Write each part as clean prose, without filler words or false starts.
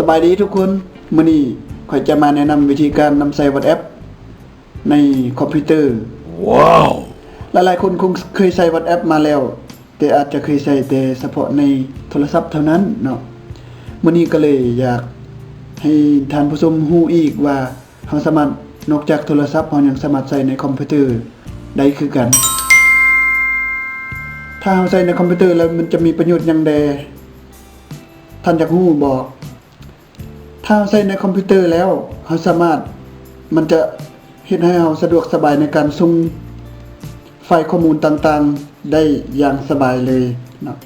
สบายดีทุกคนมื้อนี้ข้อยจะมาแนะนำวิธีการนำใส่ WhatsApp ในคอมพิวเตอร์ว้าวหลายๆคนคงเคยใช้ WhatsApp มาแล้วแต่อาจจะเคยใช้แต่เฉพาะในโทรศัพท์เท่านั้นเนาะมื้อนี้ก็เลยอยากให้ท่านผู้ชมรู้อีกว่าเราสามารถนอกจากโทรศัพท์เรายังสามารถใช้ในคอมพิวเตอร์ได้คือกันถ้าเราใช้ในคอมพิวเตอร์แล้วมันจะมีประโยชน์หยังแดท่านอยากรู้บ่ถ้าใช้ในคอมพิวเตอร์แล้วเราสามารถมันจะเฮ็ดให้เราสะดวกสบายในการส่งไฟล์ข้อมูลต่างๆได้อย่างสบายเลยเนาะ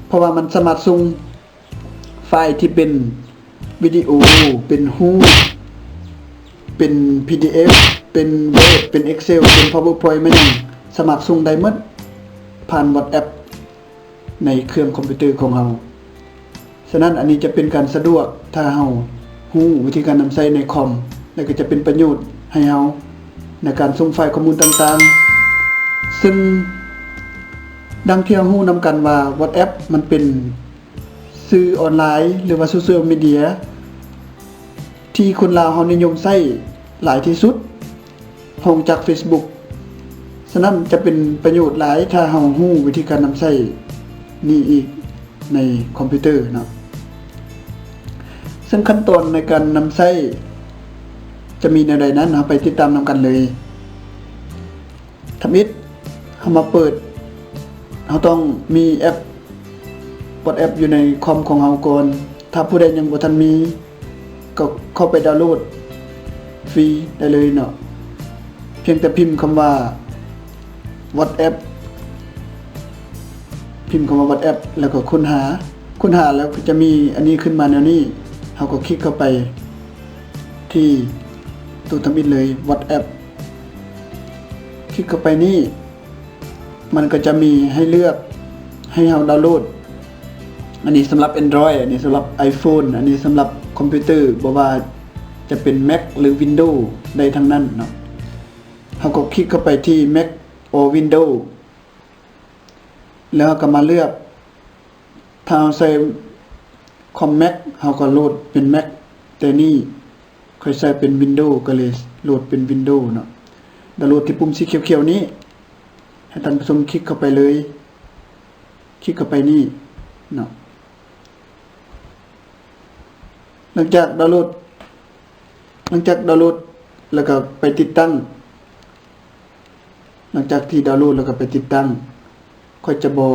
เพราะว่ามันสามารถส่งไฟล์ที่เป็นวิดีโอเป็นรูปเป็น PDF เป็น Word เป็น Excel เป็น PowerPoint มันยังสามารถส่งได้หมดผ่าน WhatsApp ในเครื่องคอมพิวเตอร์ของเราฉะนั้นอันนี้จะเป็นการสะดวกถ้าเรารู้วิธีการนำใช้ในคอมแล้วก็จะเป็นประโยชน์ให้เราในการส่งไฟล์ข้อมูลต่างๆซึ่งดังที่เรารู้นำกันว่า WhatsApp มันเป็นสื่อออนไลน์หรือว่าโซเชียลมีเดียที่คนลาวเฮานิยมใช้หลายที่สุดรองจาก Facebook ฉะนั้นจะเป็นประโยชน์หลายถ้าเรารู้วิธีการนำใช้นี่อีกในคอมพิวเตอร์เนาะซึ่งขั้นตอนในการนำใช้จะมีในใดนั้นเราไปติดตามนำกันเลยทำอิฐเรามาเปิดเราต้องมีแอปWhatsApp อยู่ในคอมของเราก่อนถ้าผู้ใดยังบ่ทันมีก็เข้าไปดาวน์โหลดฟรีได้เลยเนาะเพียงแต่พิมพ์คำว่า WhatsApp พิมพ์คำว่า WhatsApp แล้วก็ค้นหาแล้วจะมีอันนี้ขึ้นมาแนวนี้เราก็คลิกเข้าไปที่ตัวทำอิฐเลย WhatsApp คลิกเข้าไปนี่มันก็จะมีให้เลือกให้เราดาวน์โหลดอันนี้สำหรับ Android อันนี้สำหรับ iPhone อันนี้สำหรับคอมพิวเตอร์บ่ว่าจะเป็น Mac หรือ Windows ได้ทั้งนั้นเนาะเราก็คลิกเข้าไปที่ Mac or Windows แล้วก็มาเลือกถ้าเราใส่คอม Mac เราก็โหลดเป็น Mac แต่นี่ค่อยใส่เป็น Windows ก็เลยโหลดเป็น Windows เนาะดาวน์โหลดที่ปุ่มสีเขียวๆนี้ให้ท่านผู้ชมคลิกเข้าไปเลยคลิกเข้าไปนี่เนาะหลังจากดาวน์โหลดแล้วก็ไปติดตั้งหลังจากที่ดาวน์โหลดแล้วก็ไปติดตั้งค่อยจะบ่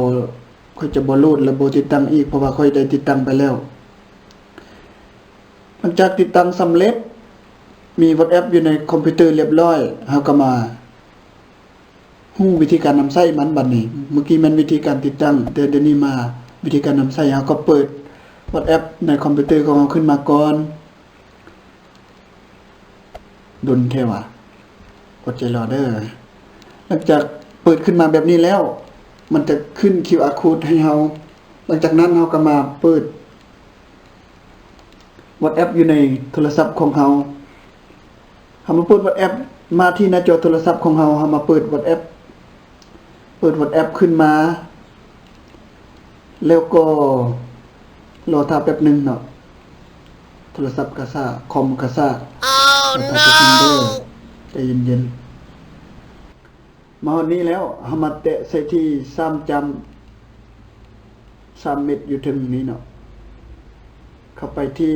โหลดแล้วบ่ติดตั้งอีกเพราะว่าค่อยได้ติดตั้งไปแล้วหลังจากติดตั้งสำเร็จมี WhatsApp อยู่ในคอมพิวเตอร์เรียบร้อยเฮาก็มาฮู้วิธีการนำใช้มันบัดนี้เมื่อกี้มันวิธีการติดตั้งแต่เดี๋ยวนี้มาวิธีการนำใช้เฮาก็เปิด WhatsApp ในคอมพิวเตอร์ของเราขึ้นมาก่อนดนแท้ว่ากดใจรอเด้อหลังจากเปิดขึ้นมาแบบนี้แล้วมันจะขึ้น QR code ให้เราหลังจากนั้นเราก็มาเปิด WhatsApp อยู่ในโทรศัพท์ของเรามาเปิด WhatsApp มาที่หน้าจอโทรศัพท์ของเรามาเปิด WhatsApp ขึ้นมาแล้วก็รอท่าแป๊บนึงเนาะโทรศัพท์ก็ซ่าคอมก็ซ่าใจเย็นๆมาวันนี้แล้วเฮามาแตะใส่ที่3 เม็ดอยู่ถึงนี้เนาะเข้าไปที่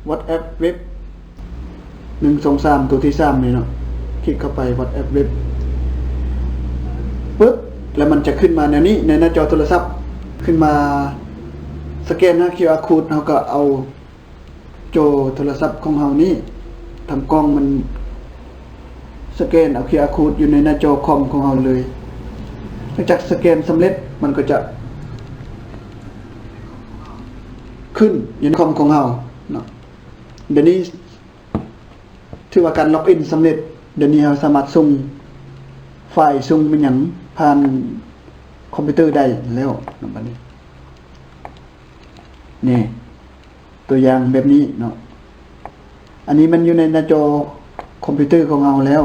WhatsApp เว็บ1 2 3ตัวที่3นี่เนาะคลิกเข้าไป WhatsApp เว็บปึ๊บแล้วมันจะขึ้นมาแนวนี้ในหน้าจอโทรศัพท์ขึ้นมาสแกนหน้า QR code เราก็เอาจอโทรศัพท์ของเรานี่ทำกล้องมันสแกนเอา QR code อยู่ในหน้าจอคอมของเราเลยหลังจากสแกนสำเร็จมันก็จะขึ้นอยู่ในคอมของเราเนาะเดี๋ยวนี้ถือว่าการล็อกอินสำเร็จเดี๋ยวนี้เราสามารถส่งไฟล์ส่งมันหยังผ่านคอมพิวเตอร์ได้แล้วเนาะบัดนี้นี่ตัวอย่างแบบนี้เนาะอันนี้มันอยู่ในหน้าจอคอมพิวเตอร์ของเราแล้ว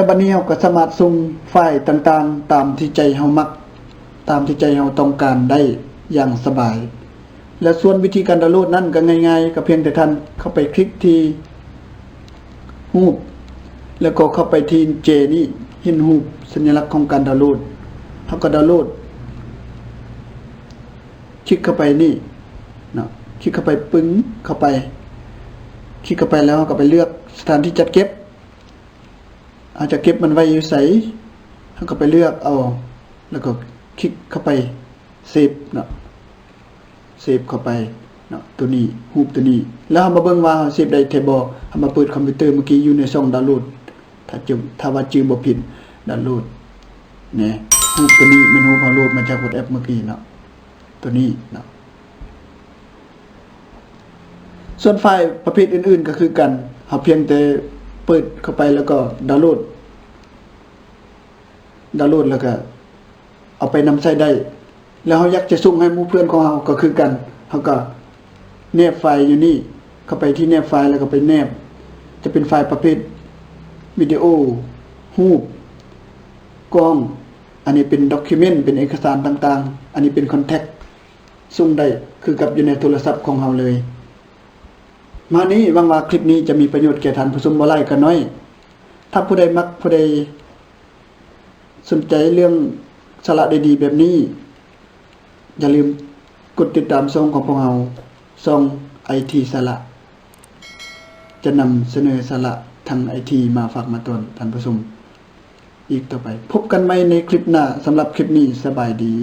บัดนี้เราก็สามารถส่งไฟล์ต่างๆตามที่ใจเรามัก ตามที่ใจเราต้องการได้อย่างสบาย และส่วนวิธีการดาวน์โหลดนั้นก็ง่ายๆก็เพียงแต่ท่านเข้าไปคลิกที่รูปแล้วก็เข้าไปที่ J นี้เห็นรูปสัญลักษณ์ของการดาวน์โหลดเฮาก็ดาวน์โหลดคลิกเข้าไปนี่เนาะคลิกเข้าไปปึ้งเข้าไปคลิกเข้าไปแล้วก็ไปเลือกสถานที่จัดเก็บอาจจะเก็บมันไว้อยู่ไสเฮาก็ไปเลือกเอาแล้วก็คลิกเข้าไปเซฟเนาะเซฟเข้าไปเนาะตัวนี้รูปตัวนี้แล้วเฮามาเบิ่งว่าเฮาเซฟได้แท้บ่เฮามาเปิดคอมพิวเตอร์เมื่อกี้อยู่ในช่องดาวน์โหลดถ้าว่าชื่อบ่ผิดดาวน์โหลดเนี่ยรูปตัวนี้มันรูปเฮาโหลดมาจากแอปเมื่อกี้เนาะตัวนี้เนาะส่วนไฟล์ประเภทอื่นๆก็คือกันเฮาเพียงแต่เปิดเข้าไปแล้วก็ดาวน์โหลดแล้วก็เอาไปนำใช้ได้แล้วเฮาอยากจะส่งให้หมู่เพื่อนของเฮาก็คือกันเฮาก็แนบไฟล์อยู่นี่เข้าไปที่แนบไฟล์แล้วก็ไปแนบจะเป็นไฟล์ประเภทวิดีโอรูปกล้องอันนี้เป็นด็อกิวเมนต์เป็นเอกสารต่างๆอันนี้เป็นคอนแทคส่งได้คือกับอยู่ในโทรศัพท์ของเฮาเลยมานี้หวังว่าคลิปนี้จะมีประโยชน์แก่ท่านผู้ชมบ่หลายก็น้อยถ้าผู้ใดมักผู้ใดสนใจเรื่องสาระดีๆแบบนี้อย่าลืมกดติดตามช่องของพวกเราช่อง IT สาระจะนำเสนอสาระทาง IT มาฝากมาตนท่านผู้ชมอีกต่อไปพบกันใหม่ในคลิปหน้าสำหรับคลิปนี้สบายดี